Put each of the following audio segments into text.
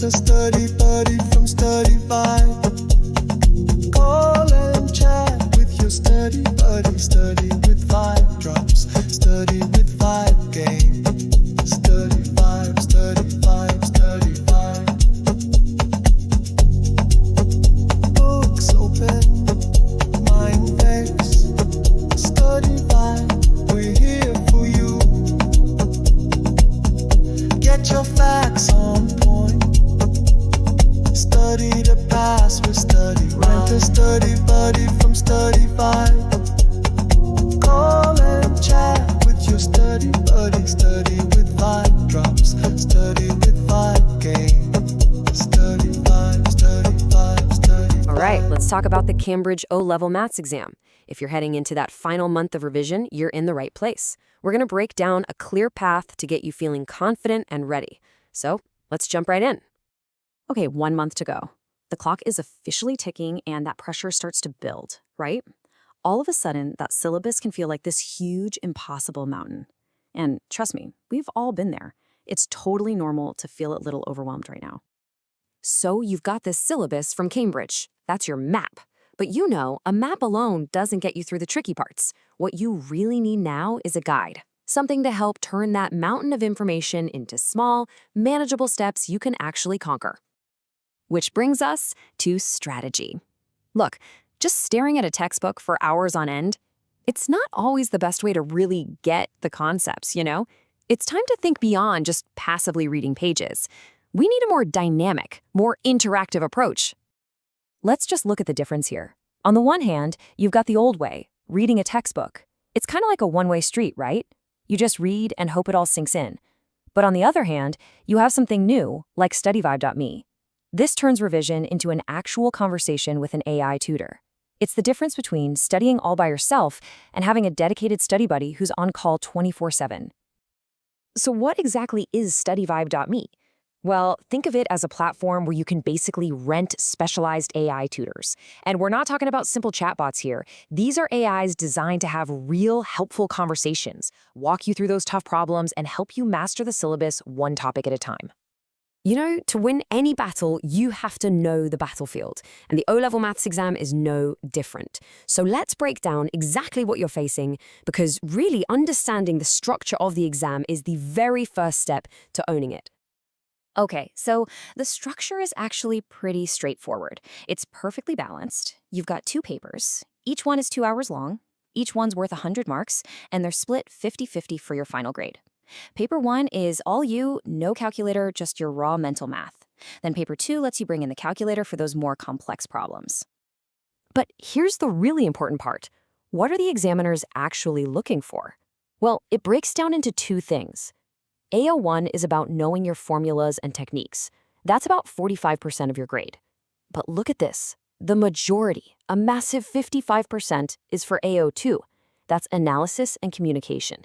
a study buddy from Study Vibe. Call and chat with your study buddy. Study with Vibe drops. Study with Vibe game. Study Vibe, Study Vibe, Study Vibe. Books open, mind face. Study Vibe, we're here for you. Get your facts on point. Study to pass with Study Vibe. Rent a study buddy from Study Vibe. Call and chat with your study buddy. Study with Vibe drops. Study with Vibe game. Study Vibe, Study Vibe, Study Vibe. All right, let's talk about the Cambridge O-Level Maths exam. If you're heading into that final month of revision, you're in the right place. We're going to break down a clear path to get you feeling confident and ready. So let's jump right in. Okay, 1 month to go. The clock is officially ticking and that pressure starts to build, right? All of a sudden, that syllabus can feel like this huge, impossible mountain. And trust me, we've all been there. It's totally normal to feel a little overwhelmed right now. So you've got this syllabus from Cambridge. That's your map. But you know, a map alone doesn't get you through the tricky parts. What you really need now is a guide. Something to help turn that mountain of information into small, manageable steps you can actually conquer. Which brings us to strategy. Look, just staring at a textbook for hours on end, it's not always the best way to really get the concepts, you know? It's time to think beyond just passively reading pages. We need a more dynamic, more interactive approach. Let's just look at the difference here. On the one hand, you've got the old way, reading a textbook. It's kind of like a one-way street, right? You just read and hope it all sinks in. But on the other hand, you have something new, like StudyVibe.me. This turns revision into an actual conversation with an AI tutor. It's the difference between studying all by yourself and having a dedicated study buddy who's on call 24/7. So what exactly is StudyVibe.me? Well, think of it as a platform where you can basically rent specialized AI tutors. And we're not talking about simple chatbots here. These are AIs designed to have real, helpful conversations, walk you through those tough problems, and help you master the syllabus one topic at a time. You know, to win any battle, you have to know the battlefield. And the O-Level Maths exam is no different. So let's break down exactly what you're facing, because really understanding the structure of the exam is the very first step to owning it. Okay, so the structure is actually pretty straightforward. It's perfectly balanced. You've got 2 papers. Each one is 2 hours long. Each one's worth 100 marks, and they're split 50-50 for your final grade. Paper 1 is all you, no calculator, just your raw mental math. Then paper 2 lets you bring in the calculator for those more complex problems. But here's the really important part. What are the examiners actually looking for? Well, it breaks down into 2 things. AO1 is about knowing your formulas and techniques. That's about 45% of your grade. But look at this. The majority, a massive 55%, is for AO2. That's analysis and communication.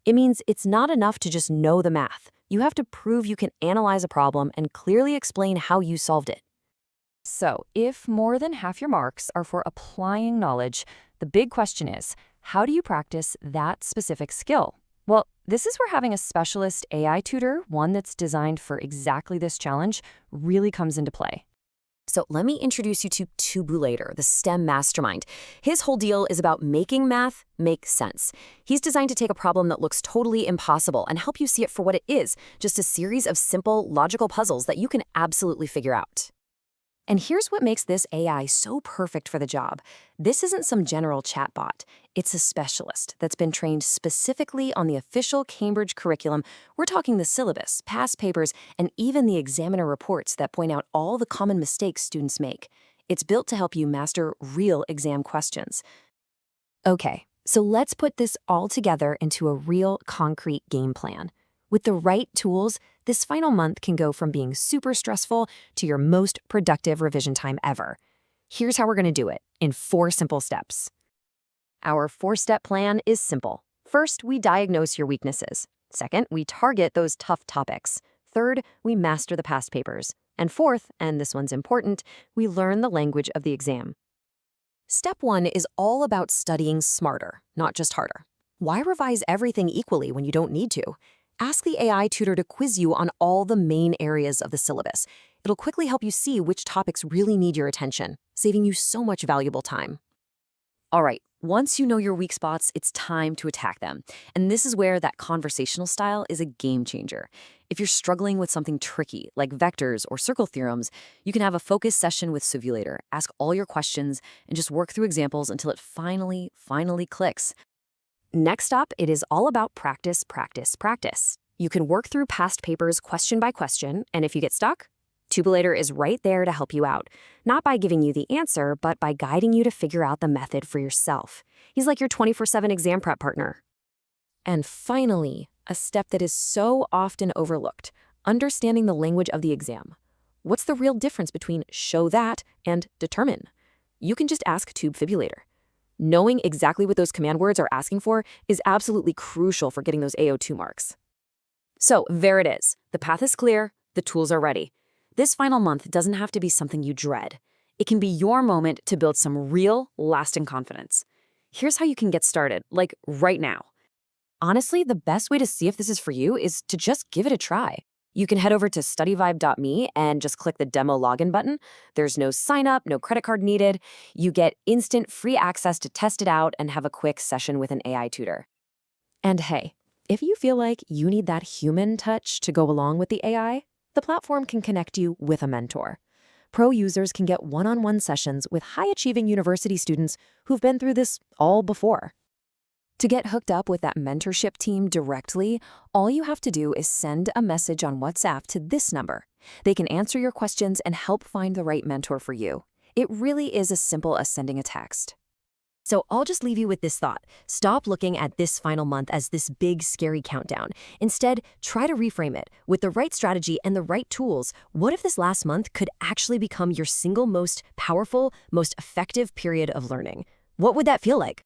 It means it's not enough to just know the math. You have to prove you can analyze a problem and clearly explain how you solved it. So, if more than half your marks are for applying knowledge, the big question is, how do you practice that specific skill? Well, this is where having a specialist AI tutor, one that's designed for exactly this challenge, really comes into play. So let me introduce you to Tubulator, the STEM mastermind. His whole deal is about making math make sense. He's designed to take a problem that looks totally impossible and help you see it for what it is, just a series of simple, logical puzzles that you can absolutely figure out. And here's what makes this AI so perfect for the job. This isn't some general chatbot. It's a specialist that's been trained specifically on the official Cambridge curriculum. We're talking the syllabus, past papers, and even the examiner reports that point out all the common mistakes students make. It's built to help you master real exam questions. Okay, so let's put this all together into a real, concrete game plan. With the right tools, this final month can go from being super stressful to your most productive revision time ever. Here's how we're going to do it, in 4 simple steps. Our 4-step plan is simple. First, we diagnose your weaknesses. Second, we target those tough topics. Third, we master the past papers. And fourth, and this one's important, we learn the language of the exam. Step 1 is all about studying smarter, not just harder. Why revise everything equally when you don't need to? ask the AI tutor to quiz you on all the main areas of the syllabus. It'll quickly help you see which topics really need your attention, saving you so much valuable time. All right, once you know your weak spots, it's time to attack them. And this is where that conversational style is a game changer. If you're struggling with something tricky, like vectors or circle theorems, you can have a focus session with Simulator, ask all your questions, and just work through examples until it finally clicks. Next up, it is all about practice, practice, practice. You can work through past papers question by question, and if you get stuck, Tubulator is right there to help you out, not by giving you the answer, but by guiding you to figure out the method for yourself. He's like your 24/7 exam prep partner. And finally, a step that is so often overlooked, understanding the language of the exam. What's the real difference between show that and determine? You can just ask TubeFibulator. Knowing exactly what those command words are asking for is absolutely crucial for getting those AO2 marks. So there it is. The path is clear. The tools are ready. This final month doesn't have to be something you dread. It can be your moment to build some real, lasting confidence. Here's how you can get started, like right now. Honestly, the best way to see if this is for you is to just give it a try. You can head over to studyvibe.me and just click the demo login button. There's no sign up, no credit card needed. You get instant free access to test it out and have a quick session with an AI tutor. And hey, if you feel like you need that human touch to go along with the AI, the platform can connect you with a mentor. Pro users can get one-on-one sessions with high-achieving university students who've been through this all before. To get hooked up with that mentorship team directly, all you have to do is send a message on WhatsApp to this number. They can answer your questions and help find the right mentor for you. It really is as simple as sending a text. So I'll just leave you with this thought. Stop looking at this final month as this big, scary countdown. Instead, try to reframe it. With the right strategy and the right tools, what if this last month could actually become your single most powerful, most effective period of learning? What would that feel like?